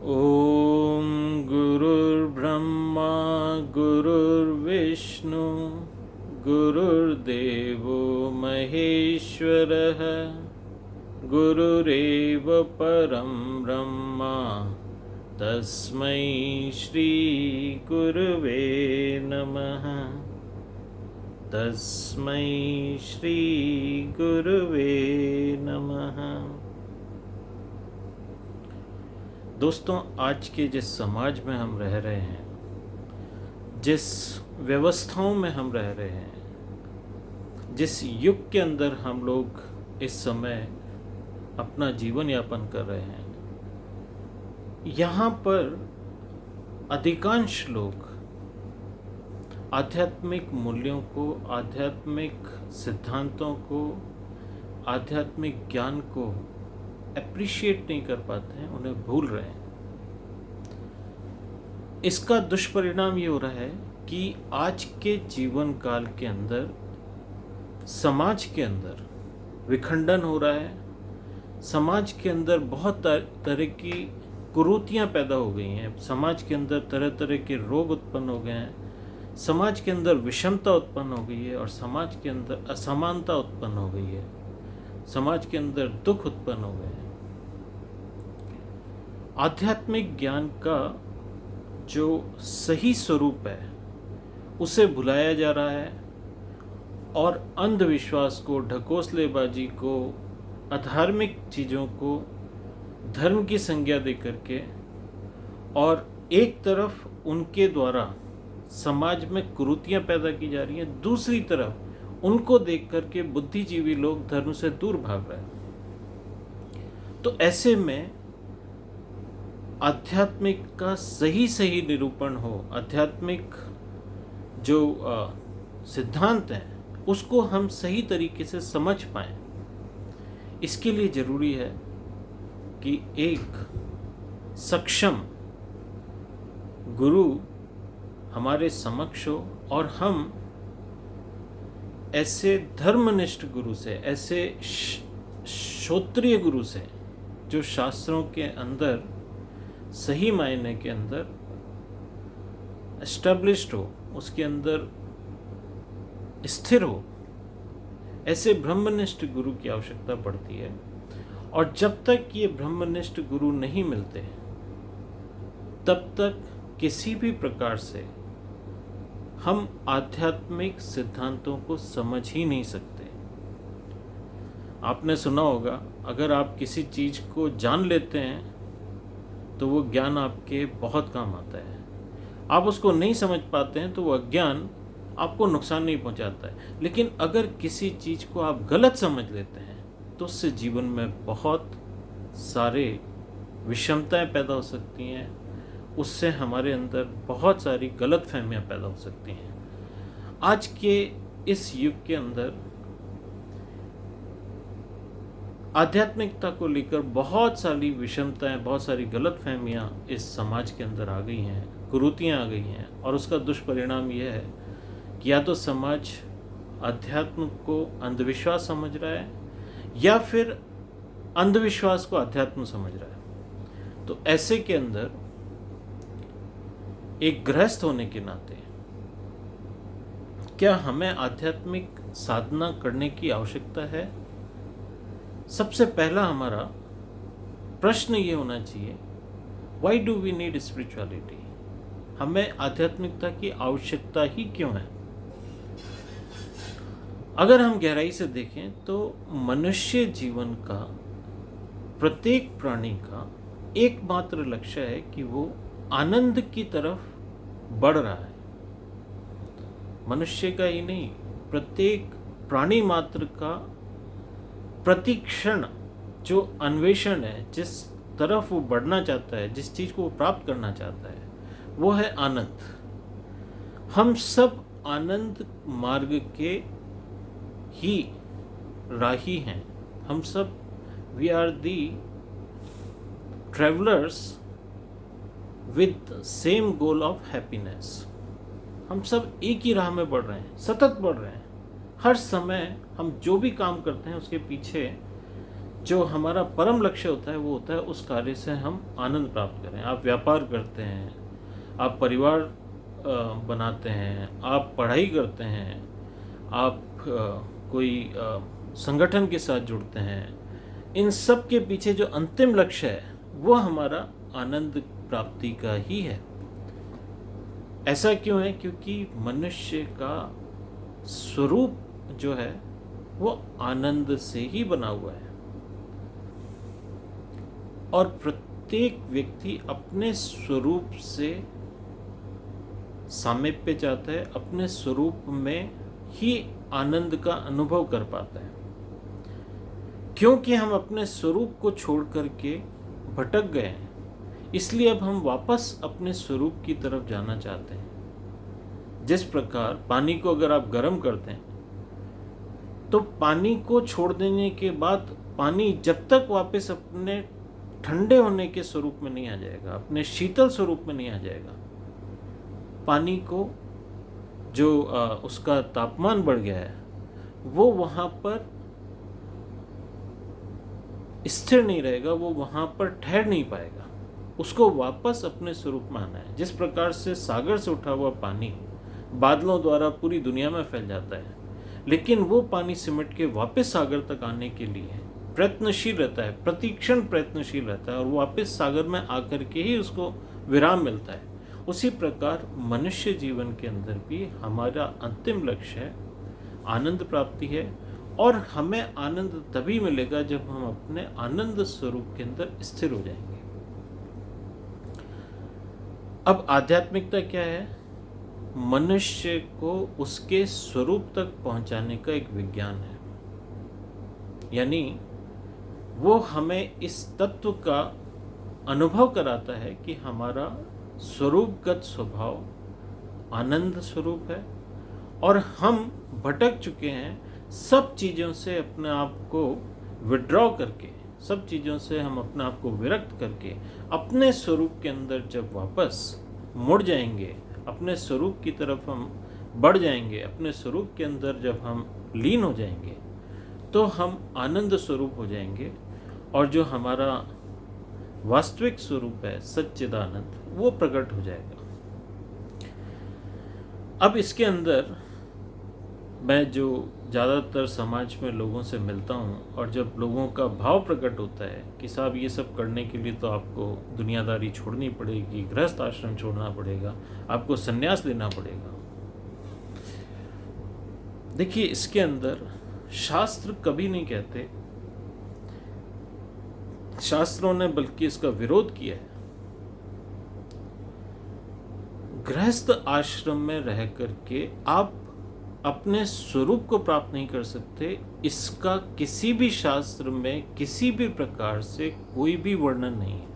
ॐ गुरुर्ब्रह्मा गुरुर्विष्णु गुरुर्देवो महेश्वरः गुरुरेव परं ब्रह्मा तस्मै श्री गुरुवे नमः। तस्मै श्री गुरुवे नमः। दोस्तों, आज के जिस समाज में हम रह रहे हैं, जिस व्यवस्थाओं में हम रह रहे हैं, जिस युग के अंदर हम लोग इस समय अपना जीवन यापन कर रहे हैं, यहाँ पर अधिकांश लोग आध्यात्मिक मूल्यों को, आध्यात्मिक सिद्धांतों को, आध्यात्मिक ज्ञान को एप्रिशिएट नहीं कर पाते हैं, उन्हें भूल रहे हैं। इसका दुष्परिणाम ये हो रहा है कि आज के जीवन काल के अंदर समाज के अंदर विखंडन हो रहा है। समाज के अंदर बहुत तरह की कुरीतियाँ पैदा हो गई हैं। समाज के अंदर तरह तरह के रोग उत्पन्न हो गए हैं। समाज के अंदर विषमता उत्पन्न हो गई है और समाज के अंदर असमानता उत्पन्न हो गई है। समाज के अंदर दुख उत्पन्न हो गए हैं। आध्यात्मिक ज्ञान का जो सही स्वरूप है उसे भुलाया जा रहा है और अंधविश्वास को, ढकोसलेबाजी को, अधार्मिक चीज़ों को धर्म की संज्ञा दे करके और एक तरफ उनके द्वारा समाज में कुरीतियाँ पैदा की जा रही हैं, दूसरी तरफ उनको देख करके बुद्धिजीवी लोग धर्म से दूर भाग रहे हैं। तो ऐसे में आध्यात्मिक का सही निरूपण हो, आध्यात्मिक जो सिद्धांत हैं उसको हम सही तरीके से समझ पाएं, इसके लिए ज़रूरी है कि एक सक्षम गुरु हमारे समक्ष हो और हम ऐसे धर्मनिष्ठ गुरु से, ऐसे श्रोत्रिय गुरु से, जो शास्त्रों के अंदर सही मायने के अंदर एस्टैब्लिश्ड हो, उसके अंदर स्थिर हो, ऐसे ब्रह्मनिष्ठ गुरु की आवश्यकता पड़ती है। और जब तक ये ब्रह्मनिष्ठ गुरु नहीं मिलते तब तक किसी भी प्रकार से हम आध्यात्मिक सिद्धांतों को समझ ही नहीं सकते। आपने सुना होगा, अगर आप किसी चीज़ को जान लेते हैं तो वो ज्ञान आपके बहुत काम आता है। आप उसको नहीं समझ पाते हैं तो वो अज्ञान आपको नुकसान नहीं पहुंचाता है। लेकिन अगर किसी चीज़ को आप गलत समझ लेते हैं तो उससे जीवन में बहुत सारे विषमताएं पैदा हो सकती हैं, उससे हमारे अंदर बहुत सारी गलतफहमियां पैदा हो सकती हैं। आज के इस युग के अंदर आध्यात्मिकता को लेकर बहुत सारी विषमताएं, बहुत सारी गलतफहमियां इस समाज के अंदर आ गई हैं, कुरीतियां आ गई हैं। और उसका दुष्परिणाम यह है कि या तो समाज अध्यात्म को अंधविश्वास समझ रहा है या फिर अंधविश्वास को अध्यात्म समझ रहा है। तो ऐसे के अंदर एक गृहस्थ होने के नाते क्या हमें आध्यात्मिक साधना करने की आवश्यकता है? सबसे पहला हमारा प्रश्न ये होना चाहिए, why do we need spirituality? हमें आध्यात्मिकता की आवश्यकता ही क्यों है? अगर हम गहराई से देखें तो मनुष्य जीवन का, प्रत्येक प्राणी का एकमात्र लक्ष्य है कि वो आनंद की तरफ बढ़ रहा है। मनुष्य का ही नहीं, प्रत्येक प्राणी मात्र का प्रतिक्षण जो अन्वेषण है, जिस तरफ वो बढ़ना चाहता है, जिस चीज़ को वो प्राप्त करना चाहता है, वो है आनंद। हम सब आनंद मार्ग के ही राही हैं। हम सब we are the travellers with same goal of happiness. हम सब एक ही राह में बढ़ रहे हैं, सतत बढ़ रहे हैं। हर समय हम जो भी काम करते हैं उसके पीछे जो हमारा परम लक्ष्य होता है वो होता है उस कार्य से हम आनंद प्राप्त करें। आप व्यापार करते हैं, आप परिवार बनाते हैं, आप पढ़ाई करते हैं, आप कोई संगठन के साथ जुड़ते हैं, इन सब के पीछे जो अंतिम लक्ष्य है वो हमारा आनंद प्राप्ति का ही है। ऐसा क्यों है? क्योंकि मनुष्य का स्वरूप जो है वो आनंद से ही बना हुआ है, और प्रत्येक व्यक्ति अपने स्वरूप से सामीप्य चाहता है, अपने स्वरूप में ही आनंद का अनुभव कर पाता है। क्योंकि हम अपने स्वरूप को छोड़ करके भटक गए हैं, इसलिए अब हम वापस अपने स्वरूप की तरफ जाना चाहते हैं। जिस प्रकार पानी को अगर आप गर्म करते हैं तो पानी को छोड़ देने के बाद पानी जब तक वापस अपने ठंडे होने के स्वरूप में नहीं आ जाएगा, अपने शीतल स्वरूप में नहीं आ जाएगा, पानी को जो उसका तापमान बढ़ गया है वो वहाँ पर स्थिर नहीं रहेगा, वो वहाँ पर ठहर नहीं पाएगा, उसको वापस अपने स्वरूप में आना है। जिस प्रकार से सागर से उठा हुआ पानी बादलों द्वारा पूरी दुनिया में फैल जाता है, लेकिन वो पानी सिमट के वापस सागर तक आने के लिए प्रयत्नशील रहता है, प्रतिक्षण प्रयत्नशील रहता है, और वापस सागर में आकर के ही उसको विराम मिलता है। उसी प्रकार मनुष्य जीवन के अंदर भी हमारा अंतिम लक्ष्य है आनंद प्राप्ति है, और हमें आनंद तभी मिलेगा जब हम अपने आनंद स्वरूप के अंदर स्थिर हो जाएंगे। अब आध्यात्मिकता क्या है? मनुष्य को उसके स्वरूप तक पहुंचाने का एक विज्ञान है। यानी वो हमें इस तत्व का अनुभव कराता है कि हमारा स्वरूपगत स्वभाव आनंद स्वरूप है, और हम भटक चुके हैं सब चीज़ों से अपने आप को विड्रॉ करके, सब चीज़ों से हम अपने आप को विरक्त करके अपने स्वरूप के अंदर जब वापस मुड़ जाएंगे, अपने स्वरूप की तरफ हम बढ़ जाएंगे, अपने स्वरूप के अंदर जब हम लीन हो जाएंगे तो हम आनंद स्वरूप हो जाएंगे, और जो हमारा वास्तविक स्वरूप है सच्चिदानंद वो प्रकट हो जाएगा। अब इसके अंदर मैं जो ज़्यादातर समाज में लोगों से मिलता हूँ, और जब लोगों का भाव प्रकट होता है कि साहब ये सब करने के लिए तो आपको दुनियादारी छोड़नी पड़ेगी, गृहस्थ आश्रम छोड़ना पड़ेगा, आपको संन्यास लेना पड़ेगा। देखिए, इसके अंदर शास्त्र कभी नहीं कहते, शास्त्रों ने बल्कि इसका विरोध किया है। गृहस्थ आश्रम में रह करके आप अपने स्वरूप को प्राप्त नहीं कर सकते, इसका किसी भी शास्त्र में किसी भी प्रकार से कोई भी वर्णन नहीं है।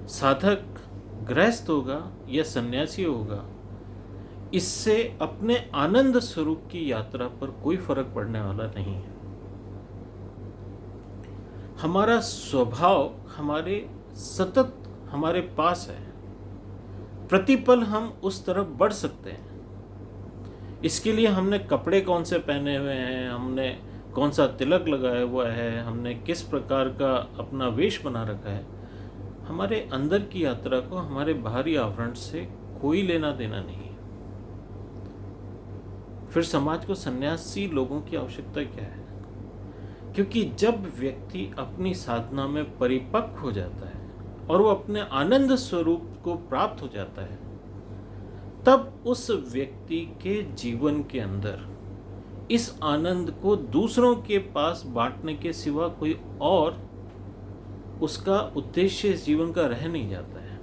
साधक गृहस्थ होगा या सन्यासी होगा, इससे अपने आनंद स्वरूप की यात्रा पर कोई फर्क पड़ने वाला नहीं है। हमारा स्वभाव हमारे सतत हमारे पास है, प्रतिपल हम उस तरफ बढ़ सकते हैं। इसके लिए हमने कपड़े कौन से पहने हुए हैं, हमने कौन सा तिलक लगाया हुआ है, हमने किस प्रकार का अपना वेश बना रखा है, हमारे अंदर की यात्रा को हमारे बाहरी आवरण से कोई लेना देना नहीं है। फिर समाज को सन्यासी लोगों की आवश्यकता क्या है? क्योंकि जब व्यक्ति अपनी साधना में परिपक्व हो जाता है और वो अपने आनंद स्वरूप को प्राप्त हो जाता है, तब उस व्यक्ति के जीवन के अंदर इस आनंद को दूसरों के पास बांटने के सिवा कोई और उसका उद्देश्य इस जीवन का रह नहीं जाता है।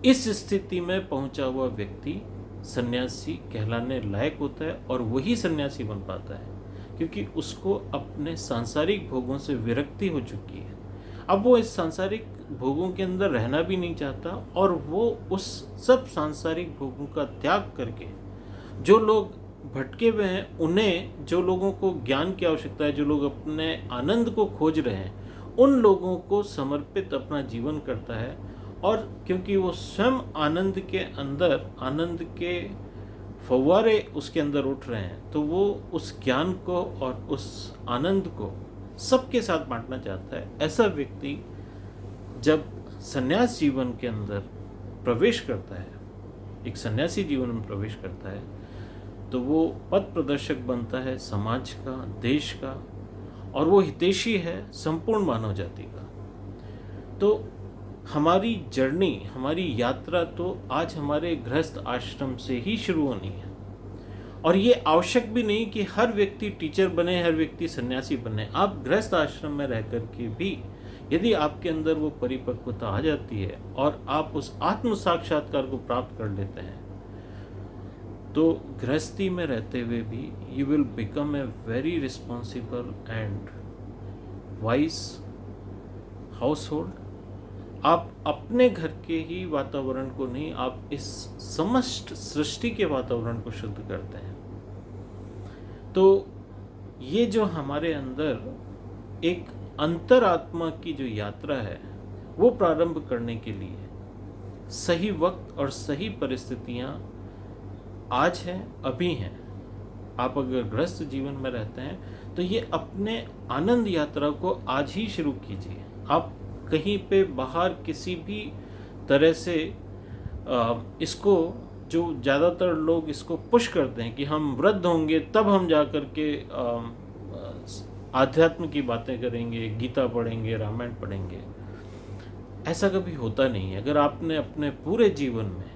इस स्थिति में पहुंचा हुआ व्यक्ति सन्यासी कहलाने लायक होता है, और वही सन्यासी बन पाता है क्योंकि उसको अपने सांसारिक भोगों से विरक्ति हो चुकी है। अब वो इस सांसारिक भोगों के अंदर रहना भी नहीं चाहता, और वो उस सब सांसारिक भोगों का त्याग करके, जो लोग भटके हुए हैं उन्हें, जो लोगों को ज्ञान की आवश्यकता है, जो लोग अपने आनंद को खोज रहे हैं, उन लोगों को समर्पित अपना जीवन करता है। और क्योंकि वो स्वयं आनंद के अंदर, आनंद के फव्वारे उसके अंदर उठ रहे हैं, तो वो उस ज्ञान को और उस आनंद को सबके साथ बांटना चाहता है, ऐसा व्यक्ति जब संन्यास जीवन के अंदर प्रवेश करता है, एक सन्यासी जीवन में प्रवेश करता है, तो वो पथ प्रदर्शक बनता है समाज का, देश का, और वो हितैषी है संपूर्ण मानव जाति का। तो हमारी जर्नी, हमारी यात्रा तो आज हमारे गृहस्थ आश्रम से ही शुरू होनी है। और ये आवश्यक भी नहीं कि हर व्यक्ति टीचर बने, हर व्यक्ति सन्यासी बने। आप गृहस्थ आश्रम में रह कर के भी यदि आपके अंदर वो परिपक्वता आ जाती है और आप उस आत्म साक्षात्कार को प्राप्त कर लेते हैं, तो गृहस्थी में रहते हुए भी you will become a very responsible and wise house hold. आप अपने घर के ही वातावरण को नहीं, आप इस समस्त सृष्टि के वातावरण को शुद्ध करते हैं। तो ये जो हमारे अंदर एक अंतरात्मा की जो यात्रा है, वो प्रारंभ करने के लिए सही वक्त और सही परिस्थितियां आज हैं, अभी हैं। आप अगर गृहस्थ जीवन में रहते हैं तो ये अपने आनंद यात्रा को आज ही शुरू कीजिए। आप कहीं पे बाहर किसी भी तरह से इसको, जो ज़्यादातर लोग इसको पुश करते हैं कि हम वृद्ध होंगे तब हम जा कर के आध्यात्म की बातें करेंगे, गीता पढ़ेंगे, रामायण पढ़ेंगे, ऐसा कभी होता नहीं है। अगर आपने अपने पूरे जीवन में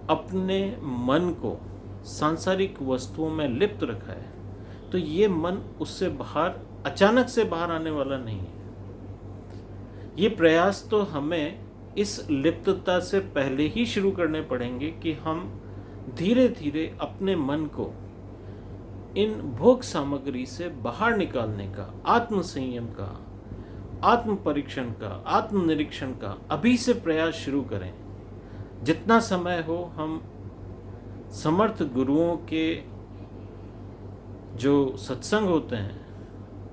अपने मन को सांसारिक वस्तुओं में लिप्त रखा है, तो ये मन उससे बाहर अचानक से बाहर आने वाला नहीं है। ये प्रयास तो हमें इस लिप्तता से पहले ही शुरू करने पड़ेंगे कि हम धीरे धीरे अपने मन को इन भोग सामग्री से बाहर निकालने का, आत्म संयम का, आत्म परीक्षण का, आत्म निरीक्षण का अभी से प्रयास शुरू करें। जितना समय हो हम समर्थ गुरुओं के जो सत्संग होते हैं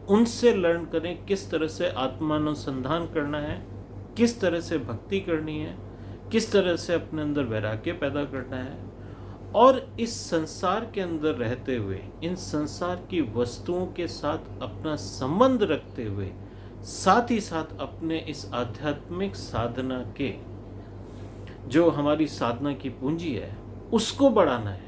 उनसे लर्न करें, किस तरह से आत्मानुसंधान करना है, किस तरह से भक्ति करनी है, किस तरह से अपने अंदर वैराग्य पैदा करना है, और इस संसार के अंदर रहते हुए इन संसार की वस्तुओं के साथ अपना संबंध रखते हुए साथ ही साथ अपने इस आध्यात्मिक साधना के, जो हमारी साधना की पूंजी है, उसको बढ़ाना है।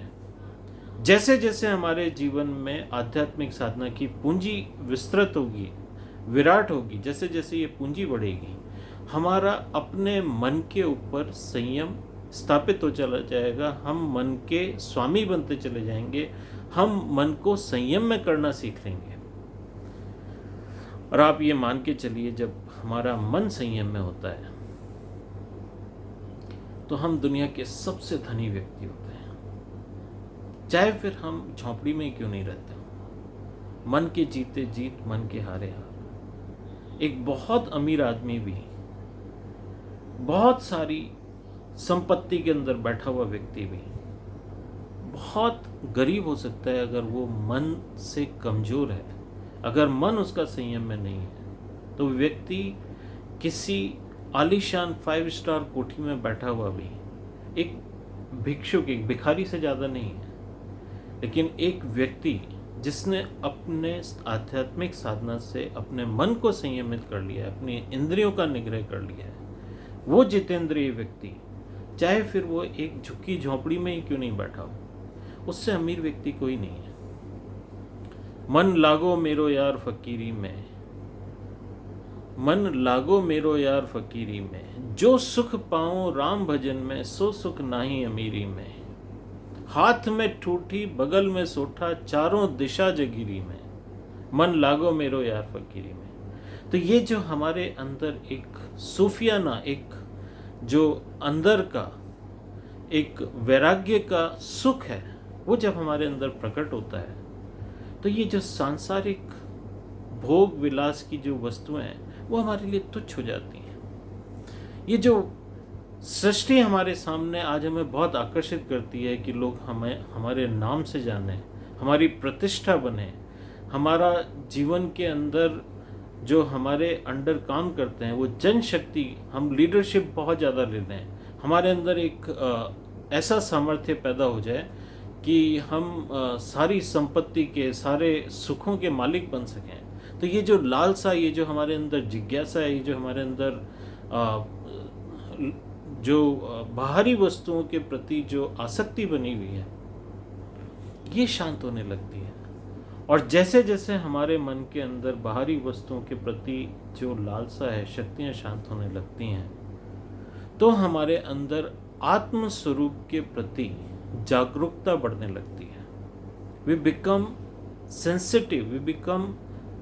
जैसे जैसे हमारे जीवन में आध्यात्मिक साधना की पूंजी विस्तृत होगी, विराट होगी, जैसे जैसे ये पूंजी बढ़ेगी, हमारा अपने मन के ऊपर संयम स्थापित हो चला जाएगा। हम मन के स्वामी बनते चले जाएंगे, हम मन को संयम में करना सीख लेंगे। और आप ये मान के चलिए, जब हमारा मन संयम में होता है तो हम दुनिया के सबसे धनी व्यक्ति होते हैं, चाहे फिर हम झोंपड़ी में क्यों नहीं रहते हो। मन के जीते जीत, मन के हारे हार। एक बहुत अमीर आदमी भी, बहुत सारी संपत्ति के अंदर बैठा हुआ व्यक्ति भी बहुत गरीब हो सकता है अगर वो मन से कमजोर है। अगर मन उसका संयम में नहीं है तो व्यक्ति किसी आलीशान 5 स्टार कोठी में बैठा हुआ भी एक भिक्षुक, एक भिखारी से ज़्यादा नहीं है। लेकिन एक व्यक्ति जिसने अपने आध्यात्मिक साधना से अपने मन को संयमित कर लिया है, अपनी इंद्रियों का निग्रह कर लिया है, वो जितेंद्रिय व्यक्ति, चाहे फिर वो एक झुकी झोंपड़ी में ही क्यों नहीं बैठा हो, उससे अमीर व्यक्ति कोई नहीं है। मन लागो मेरो यार फकीरी में, मन लागो मेरो यार फकीरी में, जो सुख पाऊं राम भजन में, सो सुख नाही अमीरी में। हाथ में ठूठी बगल में सोठा, चारों दिशा जगीरी में, मन लागो मेरो यार फकीरी में। तो ये जो हमारे अंदर एक सूफियाना, एक जो अंदर का एक वैराग्य का सुख है, वो जब हमारे अंदर प्रकट होता है तो ये जो सांसारिक भोग विलास की जो वस्तुएं हैं वो हमारे लिए तुच्छ हो जाती हैं। ये जो सृष्टि हमारे सामने आज हमें बहुत आकर्षित करती है कि लोग हमें हमारे नाम से जाने, हमारी प्रतिष्ठा बने, हमारा जीवन के अंदर जो हमारे अंडर काम करते हैं वो जनशक्ति, हम लीडरशिप बहुत ज़्यादा ले लें, हमारे अंदर एक ऐसा सामर्थ्य पैदा हो जाए कि हम सारी संपत्ति के, सारे सुखों के मालिक बन सकें। तो ये जो लालसा, ये जो हमारे अंदर जिज्ञासा है, ये जो हमारे अंदर बाहरी वस्तुओं के प्रति जो आसक्ति बनी हुई है, ये शांत होने लगती है। और जैसे जैसे हमारे मन के अंदर बाहरी वस्तुओं के प्रति जो लालसा है, शक्तियाँ शांत होने लगती हैं, तो हमारे अंदर आत्म स्वरूप के प्रति जागरूकता बढ़ने लगती है। We become sensitive, we become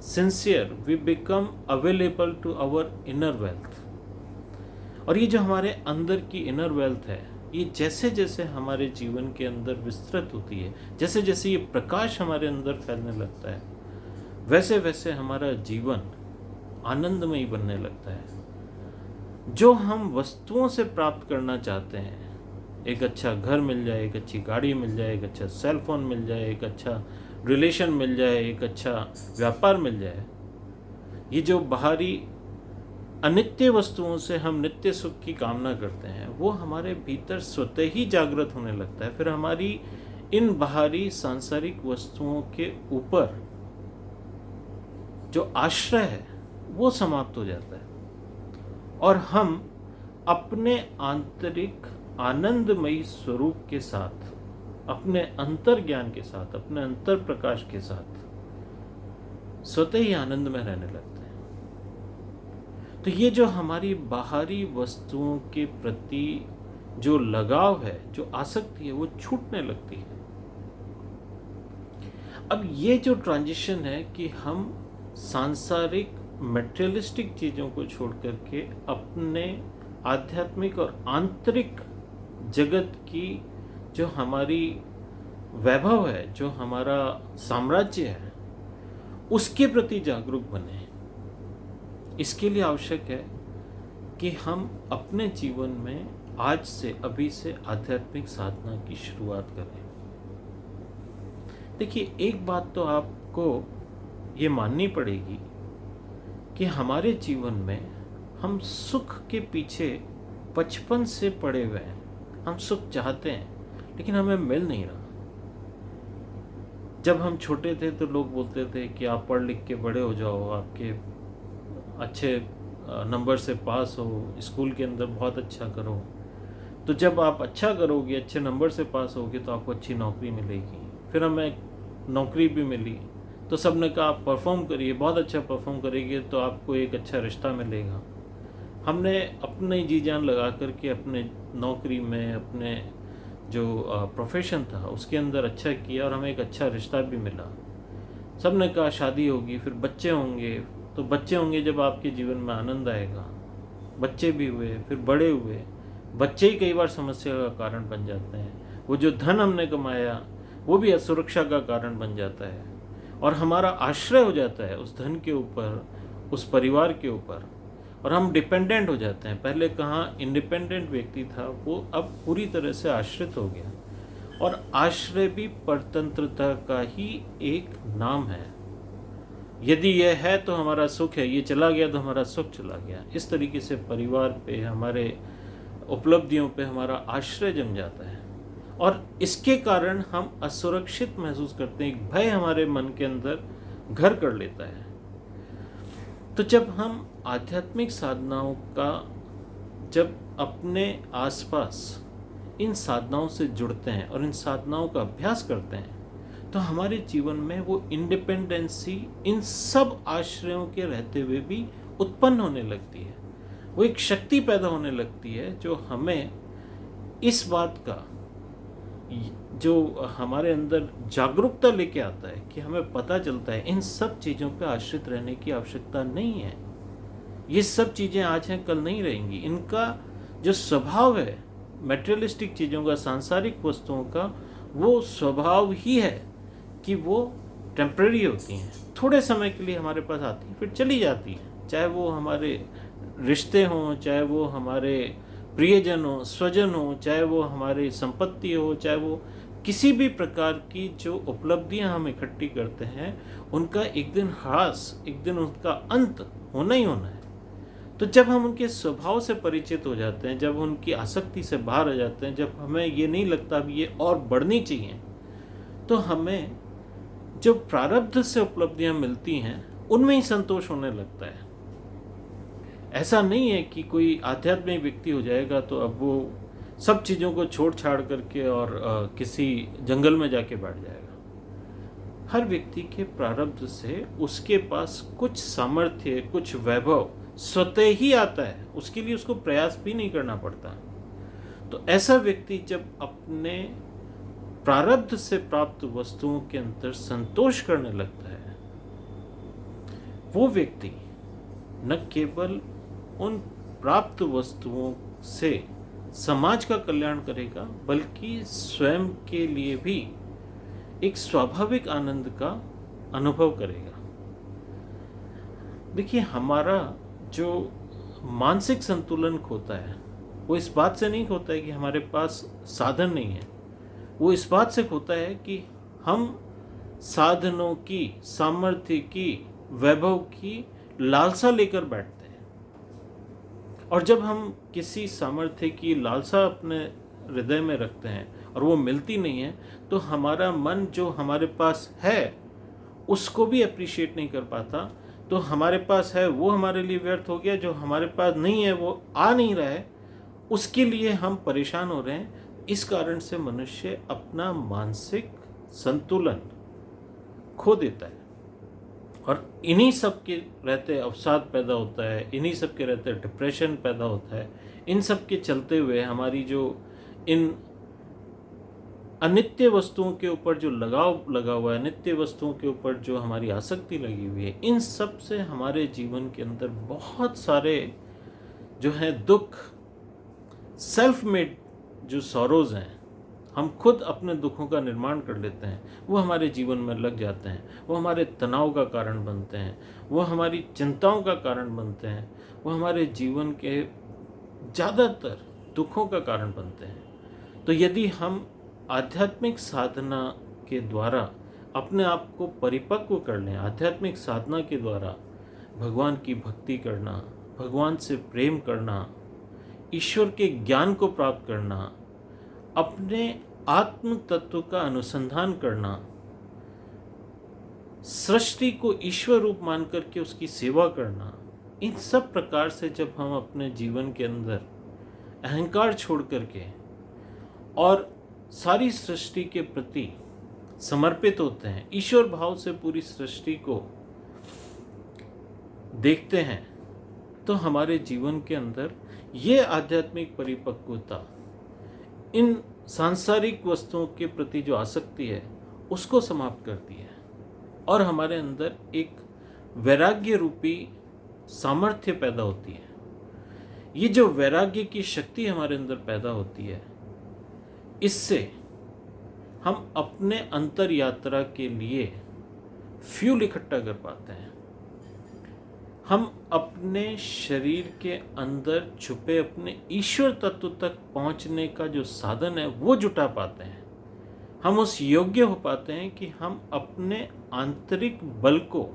sincere, we become available to our inner wealth. और ये जो हमारे अंदर की इनर वेल्थ है, ये जैसे जैसे हमारे जीवन के अंदर विस्तृत होती है, जैसे जैसे ये प्रकाश हमारे अंदर फैलने लगता है, वैसे वैसे हमारा जीवन आनंदमयी बनने लगता है। जो हम वस्तुओं से प्राप्त करना चाहते हैं, एक अच्छा घर मिल जाए, एक अच्छी गाड़ी मिल जाए, एक अच्छा सेल फोन मिल जाए, एक अच्छा रिलेशन मिल जाए, एक अच्छा व्यापार मिल जाए, ये जो बाहरी अनित्य वस्तुओं से हम नित्य सुख की कामना करते हैं, वो हमारे भीतर स्वतः ही जागृत होने लगता है। फिर हमारी इन बाहरी सांसारिक वस्तुओं के ऊपर जो आश्रय है वो समाप्त हो जाता है और हम अपने आंतरिक आनंदमयी स्वरूप के साथ, अपने अंतर ज्ञान के साथ, अपने अंतर प्रकाश के साथ स्वतः ही आनंद में रहने लगते हैं। तो ये जो हमारी बाहरी वस्तुओं के प्रति जो लगाव है, जो आसक्ति है, वो छूटने लगती है। अब ये जो ट्रांजिशन है कि हम सांसारिक मटेरियलिस्टिक चीज़ों को छोड़ करके अपने आध्यात्मिक और आंतरिक जगत की जो हमारी वैभव है, जो हमारा साम्राज्य है, उसके प्रति जागरूक बने, इसके लिए आवश्यक है कि हम अपने जीवन में आज से, अभी से आध्यात्मिक साधना की शुरुआत करें। देखिए, एक बात तो आपको ये माननी पड़ेगी कि हमारे जीवन में हम सुख के पीछे बचपन से पड़े हुए हैं। हम सुख चाहते हैं लेकिन हमें मिल नहीं रहा। जब हम छोटे थे तो लोग बोलते थे कि आप पढ़ लिख के बड़े हो जाओ, आपके अच्छे नंबर से पास हो, स्कूल के अंदर बहुत अच्छा करो, तो जब आप अच्छा करोगे, अच्छे नंबर से पास होगे, तो आपको अच्छी नौकरी मिलेगी। फिर हमें नौकरी भी मिली तो सब ने कहा आप परफॉर्म करिए, बहुत अच्छा परफॉर्म करेंगे तो आपको एक अच्छा रिश्ता मिलेगा। हमने अपने जी जान लगा करके अपने नौकरी में, अपने जो प्रोफेशन था उसके अंदर अच्छा किया और हमें एक अच्छा रिश्ता भी मिला। सब ने कहा शादी होगी, फिर बच्चे होंगे, तो बच्चे होंगे जब आपके जीवन में आनंद आएगा। बच्चे भी हुए, फिर बड़े हुए। बच्चे ही कई बार समस्या का कारण बन जाते हैं। वो जो धन हमने कमाया वो भी असुरक्षा का कारण बन जाता है और हमारा आश्रय हो जाता है उस धन के ऊपर, उस परिवार के ऊपर, और हम डिपेंडेंट हो जाते हैं। पहले कहाँ इंडिपेंडेंट व्यक्ति था, वो अब पूरी तरह से आश्रित हो गया। और आश्रय भी परतंत्रता का ही एक नाम है। यदि यह है तो हमारा सुख है, ये चला गया तो हमारा सुख चला गया। इस तरीके से परिवार पे, हमारे उपलब्धियों पे हमारा आश्रय जम जाता है और इसके कारण हम असुरक्षित महसूस करते हैं। एक भय हमारे मन के अंदर घर कर लेता है। तो जब हम आध्यात्मिक साधनाओं का, जब अपने आसपास इन साधनाओं से जुड़ते हैं और इन साधनाओं का अभ्यास करते हैं, तो हमारे जीवन में वो इंडिपेंडेंसी इन सब आश्रयों के रहते हुए भी उत्पन्न होने लगती है। वो एक शक्ति पैदा होने लगती है जो हमें इस बात का, जो हमारे अंदर जागरूकता लेके आता है कि हमें पता चलता है इन सब चीज़ों पे आश्रित रहने की आवश्यकता नहीं है। ये सब चीज़ें आज हैं, कल नहीं रहेंगी। इनका जो स्वभाव है मटेरियलिस्टिक चीज़ों का, सांसारिक वस्तुओं का, वो स्वभाव ही है कि वो टेम्परेरी होती हैं, थोड़े समय के लिए हमारे पास आती हैं, फिर चली जाती हैं। चाहे वो हमारे रिश्ते हों, चाहे वो हमारे प्रियजन हो, स्वजन हो, चाहे वो हमारी संपत्ति हो, चाहे वो किसी भी प्रकार की जो उपलब्धियां हम इकट्ठी करते हैं, उनका एक दिन ह्रास, एक दिन उनका अंत होना ही होना है। तो जब हम उनके स्वभाव से परिचित हो जाते हैं, जब उनकी आसक्ति से बाहर आ जाते हैं, जब हमें ये नहीं लगता अब ये और बढ़नी चाहिए, तो हमें जो प्रारब्ध से उपलब्धियां मिलती हैं उनमें ही संतोष होने लगता है। ऐसा नहीं है कि कोई आध्यात्मिक व्यक्ति हो जाएगा तो अब वो सब चीज़ों को छोड़ छाड़ करके और किसी जंगल में जाके बैठ जाएगा। हर व्यक्ति के प्रारब्ध से उसके पास कुछ सामर्थ्य, कुछ वैभव स्वतः ही आता है, उसके लिए उसको प्रयास भी नहीं करना पड़ता। तो ऐसा व्यक्ति जब अपने प्रारब्ध से प्राप्त वस्तुओं के अंदर संतोष करने लगता है, वो व्यक्ति न केवल उन प्राप्त वस्तुओं से समाज का कल्याण करेगा, बल्कि स्वयं के लिए भी एक स्वाभाविक आनंद का अनुभव करेगा। देखिए, हमारा जो मानसिक संतुलन खोता है वो इस बात से नहीं खोता है कि हमारे पास साधन नहीं है, वो इस बात से खोता है कि हम साधनों की, सामर्थ्य की, वैभव की लालसा लेकर बैठते हैं। और जब हम किसी सामर्थ्य की लालसा अपने हृदय में रखते हैं और वो मिलती नहीं है, तो हमारा मन जो हमारे पास है उसको भी अप्रिशिएट नहीं कर पाता। तो हमारे पास है वो हमारे लिए व्यर्थ हो गया, जो हमारे पास नहीं है, वो आ नहीं रहा है, उसके लिए हम परेशान हो रहे हैं। इस कारण से मनुष्य अपना मानसिक संतुलन खो देता है और इन्हीं सब के रहते अवसाद पैदा होता है, इन्हीं सब के रहते डिप्रेशन पैदा होता है। इन सब के चलते हुए हमारी जो इन अनित्य वस्तुओं के ऊपर जो लगाव लगा हुआ है, नित्य वस्तुओं के ऊपर जो हमारी आसक्ति लगी हुई है, इन सब से हमारे जीवन के अंदर बहुत सारे जो है दुख, सेल्फ मेड जो सॉरोज हैं, हम खुद अपने दुखों का निर्माण कर लेते हैं, वो हमारे जीवन में लग जाते हैं, वो हमारे तनाव का कारण बनते हैं, वो हमारी चिंताओं का कारण बनते हैं, वो हमारे जीवन के ज़्यादातर दुखों का कारण बनते हैं। तो यदि हम आध्यात्मिक साधना के द्वारा अपने आप को परिपक्व कर लें, आध्यात्मिक साधना के द्वारा भगवान की भक्ति करना, भगवान से प्रेम करना, ईश्वर के ज्ञान को प्राप्त करना, अपने आत्म तत्व का अनुसंधान करना, सृष्टि को ईश्वर रूप मान करके उसकी सेवा करना, इन सब प्रकार से जब हम अपने जीवन के अंदर अहंकार छोड़ करके और सारी सृष्टि के प्रति समर्पित होते हैं, ईश्वर भाव से पूरी सृष्टि को देखते हैं, तो हमारे जीवन के अंदर ये आध्यात्मिक परिपक्वता, इन सांसारिक वस्तुओं के प्रति जो आसक्ति है उसको समाप्त करती है और हमारे अंदर एक वैराग्य रूपी सामर्थ्य पैदा होती है। ये जो वैराग्य की शक्ति हमारे अंदर पैदा होती है, इससे हम अपने अंतर यात्रा के लिए फ्यूल इकट्ठा कर पाते हैं। हम अपने शरीर के अंदर छुपे अपने ईश्वर तत्व तक पहुंचने का जो साधन है वो जुटा पाते हैं। हम उस योग्य हो पाते हैं कि हम अपने आंतरिक बल को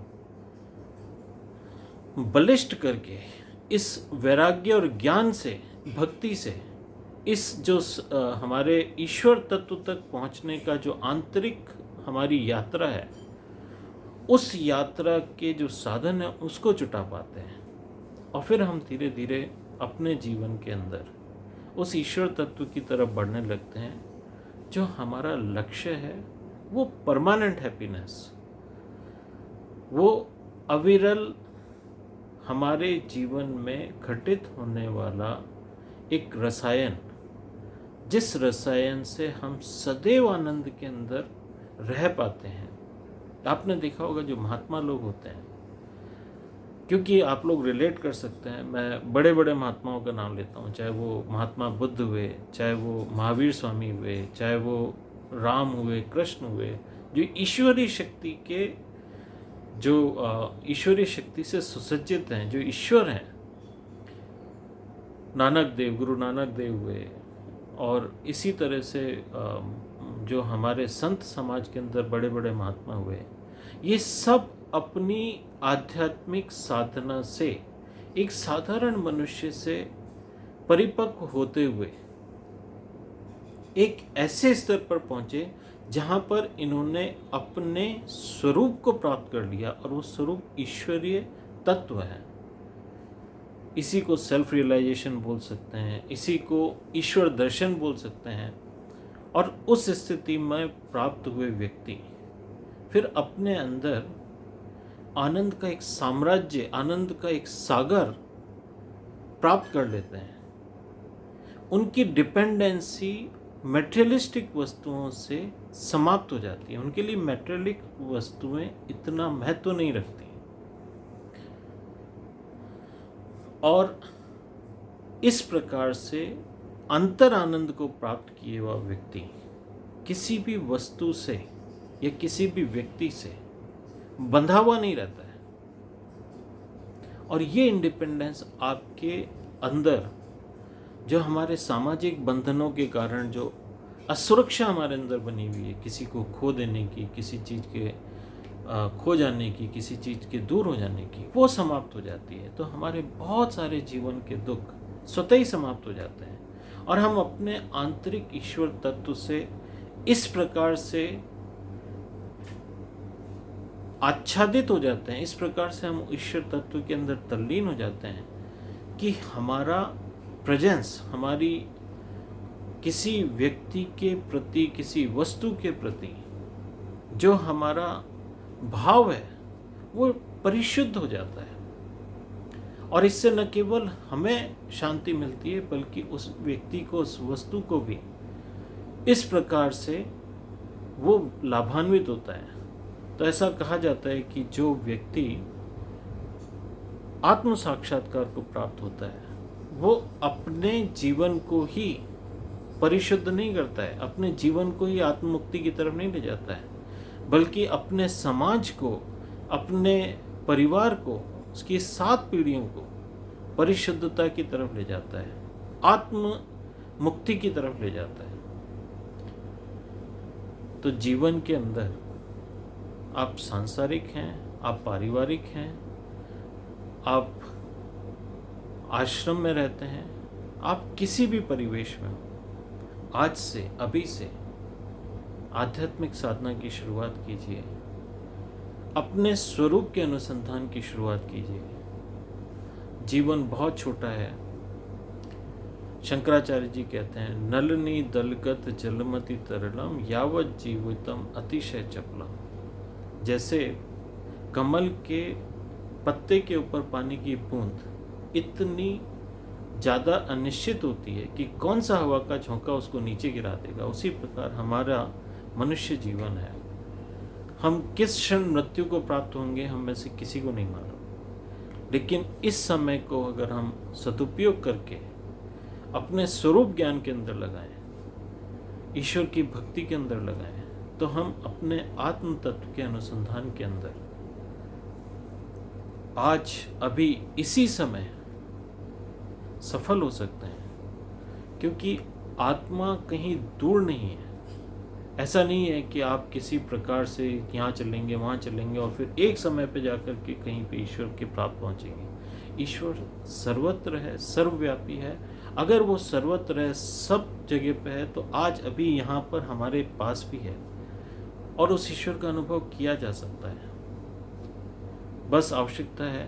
बलिष्ठ करके इस वैराग्य और ज्ञान से, भक्ति से, इस जो हमारे ईश्वर तत्व तक पहुंचने का जो आंतरिक हमारी यात्रा है, उस यात्रा के जो साधन है उसको जुटा पाते हैं और फिर हम धीरे धीरे अपने जीवन के अंदर उस ईश्वर तत्व की तरफ बढ़ने लगते हैं। जो हमारा लक्ष्य है वो परमानेंट हैप्पीनेस, वो अविरल हमारे जीवन में घटित होने वाला एक रसायन, जिस रसायन से हम सदैव आनंद के अंदर रह पाते हैं। आपने देखा होगा जो महात्मा लोग होते हैं, क्योंकि आप लोग रिलेट कर सकते हैं, मैं बड़े बड़े महात्माओं का नाम लेता हूँ, चाहे वो महात्मा बुद्ध हुए, चाहे वो महावीर स्वामी हुए, चाहे वो राम हुए, कृष्ण हुए, जो ईश्वरीय शक्ति के, जो ईश्वरीय शक्ति से सुसज्जित हैं, जो ईश्वर हैं। नानक देव, गुरु नानक देव हुए, और इसी तरह से जो हमारे संत समाज के अंदर बड़े बड़े महात्मा हुए, ये सब अपनी आध्यात्मिक साधना से एक साधारण मनुष्य से परिपक्व होते हुए एक ऐसे स्तर पर पहुंचे जहाँ पर इन्होंने अपने स्वरूप को प्राप्त कर लिया, और वो स्वरूप ईश्वरीय तत्व है। इसी को सेल्फ रियलाइजेशन बोल सकते हैं, इसी को ईश्वर दर्शन बोल सकते हैं। और उस स्थिति में प्राप्त हुए व्यक्ति फिर अपने अंदर आनंद का एक साम्राज्य, आनंद का एक सागर प्राप्त कर लेते हैं। उनकी डिपेंडेंसी मटेरियलिस्टिक वस्तुओं से समाप्त हो जाती है। उनके लिए मटेरियलिक वस्तुएं इतना महत्व नहीं रखती। और इस प्रकार से अंतर आनंद को प्राप्त किए हुआ व्यक्ति किसी भी वस्तु से या किसी भी व्यक्ति से बंधा हुआ नहीं रहता है। और ये इंडिपेंडेंस आपके अंदर जो हमारे सामाजिक बंधनों के कारण जो असुरक्षा हमारे अंदर बनी हुई है, किसी को खो देने की, किसी चीज़ के खो जाने की, किसी चीज़ के दूर हो जाने की, वो समाप्त हो जाती है। तो हमारे बहुत सारे जीवन के दुख स्वतः ही समाप्त हो जाते हैं, और हम अपने आंतरिक ईश्वर तत्व से इस प्रकार से आच्छादित हो जाते हैं, इस प्रकार से हम ईश्वर तत्व के अंदर तल्लीन हो जाते हैं कि हमारा प्रेजेंस, हमारी किसी व्यक्ति के प्रति, किसी वस्तु के प्रति जो हमारा भाव है वो परिशुद्ध हो जाता है। और इससे न केवल हमें शांति मिलती है, बल्कि उस व्यक्ति को, उस वस्तु को भी इस प्रकार से वो लाभान्वित होता है। तो ऐसा कहा जाता है कि जो व्यक्ति आत्म साक्षात्कार को प्राप्त होता है वो अपने जीवन को ही परिशुद्ध नहीं करता है, अपने जीवन को ही आत्म मुक्ति की तरफ नहीं ले जाता है, बल्कि अपने समाज को, अपने परिवार को, उसकी 7 पीढ़ियों को परिशुद्धता की तरफ ले जाता है, आत्म मुक्ति की तरफ ले जाता है। तो जीवन के अंदर आप सांसारिक हैं, आप पारिवारिक हैं, आप आश्रम में रहते हैं, आप किसी भी परिवेश में हो, आज से, अभी से आध्यात्मिक साधना की शुरुआत कीजिए, अपने स्वरूप के अनुसंधान की शुरुआत कीजिए। जीवन बहुत छोटा है। शंकराचार्य जी कहते हैं, नलनी दलगत जलमति तरलम यावत जीवितम अतिशय चपलम। जैसे कमल के पत्ते के ऊपर पानी की बूंद इतनी ज़्यादा अनिश्चित होती है कि कौन सा हवा का झोंका उसको नीचे गिरा देगा, उसी प्रकार हमारा मनुष्य जीवन है। हम किस क्षण मृत्यु को प्राप्त होंगे, हम में से किसी को नहीं मालूम। लेकिन इस समय को अगर हम सदुपयोग करके अपने स्वरूप ज्ञान के अंदर लगाएं, ईश्वर की भक्ति के अंदर लगाएं, तो हम अपने आत्म तत्व के अनुसंधान के अंदर आज, अभी, इसी समय सफल हो सकते हैं। क्योंकि आत्मा कहीं दूर नहीं है। ऐसा नहीं है कि आप किसी प्रकार से यहाँ चलेंगे, वहाँ चलेंगे और फिर एक समय पे जाकर के कहीं पे ईश्वर के प्राप्त पहुँचेंगे। ईश्वर सर्वत्र है, सर्वव्यापी है। अगर वो सर्वत्र है, सब जगह पे है, तो आज अभी यहाँ पर हमारे पास भी है और उस ईश्वर का अनुभव किया जा सकता है। बस आवश्यकता है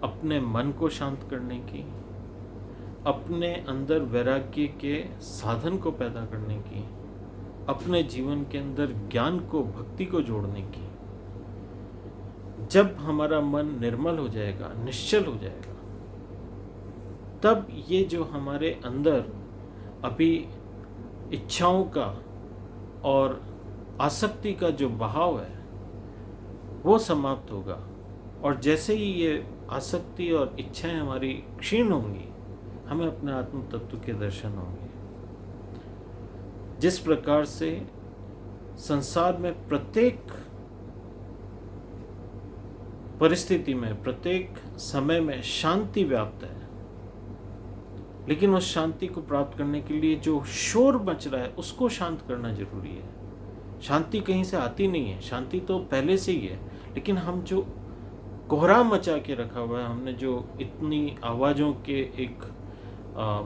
अपने मन को शांत करने की, अपने अंदर वैराग्य के साधन को पैदा करने की, अपने जीवन के अंदर ज्ञान को, भक्ति को जोड़ने की। जब हमारा मन निर्मल हो जाएगा, निश्चल हो जाएगा, तब ये जो हमारे अंदर अभी इच्छाओं का और आसक्ति का जो बहाव है वो समाप्त होगा। और जैसे ही ये आसक्ति और इच्छाएं हमारी क्षीण होंगी, हमें अपने आत्म तत्व के दर्शन होंगे। जिस प्रकार से संसार में प्रत्येक परिस्थिति में, प्रत्येक समय में शांति व्याप्त है, लेकिन उस शांति को प्राप्त करने के लिए जो शोर मच रहा है उसको शांत करना जरूरी है। शांति कहीं से आती नहीं है, शांति तो पहले से ही है, लेकिन हम जो कोहराम मचा के रखा हुआ है, हमने जो इतनी आवाज़ों के एक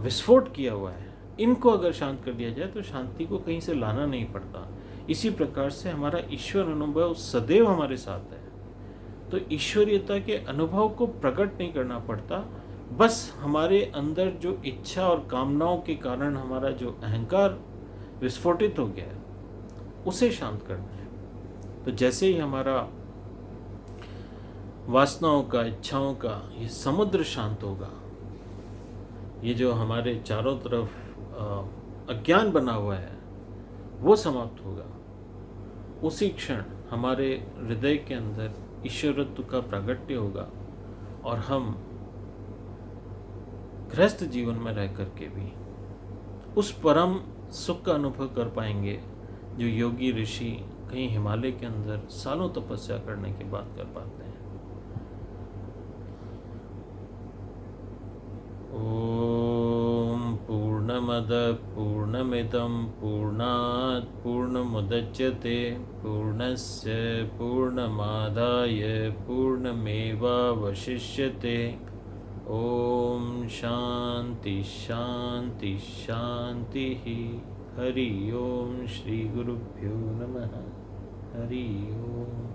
विस्फोट किया हुआ है, इनको अगर शांत कर दिया जाए तो शांति को कहीं से लाना नहीं पड़ता। इसी प्रकार से हमारा ईश्वर अनुभव सदैव हमारे साथ है, तो ईश्वरीयता के अनुभव को प्रकट नहीं करना पड़ता, बस हमारे अंदर जो इच्छा और कामनाओं के कारण हमारा जो अहंकार विस्फोटित हो गया है उसे शांत करना है। तो जैसे ही हमारा वासनाओं का, इच्छाओं का ये समुद्र शांत होगा, ये जो हमारे चारों तरफ अज्ञान बना हुआ है वो समाप्त होगा, उसी क्षण हमारे हृदय के अंदर ईश्वरत्व का प्रागट्य होगा और हम गृहस्थ जीवन में रह करके भी उस परम सुख का अनुभव कर पाएंगे जो योगी ऋषि कहीं हिमालय के अंदर सालों तपस्या करने के बाद कर पाते हैं। ओम पूर्णमद पूर्णमिदं पूर्णात् पूर्णमुदच्यते पूर्णस्य पूर्णमादाय पूर्णमेवावशिष्यते। ओम शांति शांति शांति। हरि ओम। श्री गुरुभ्यो नमः। हरि ओम।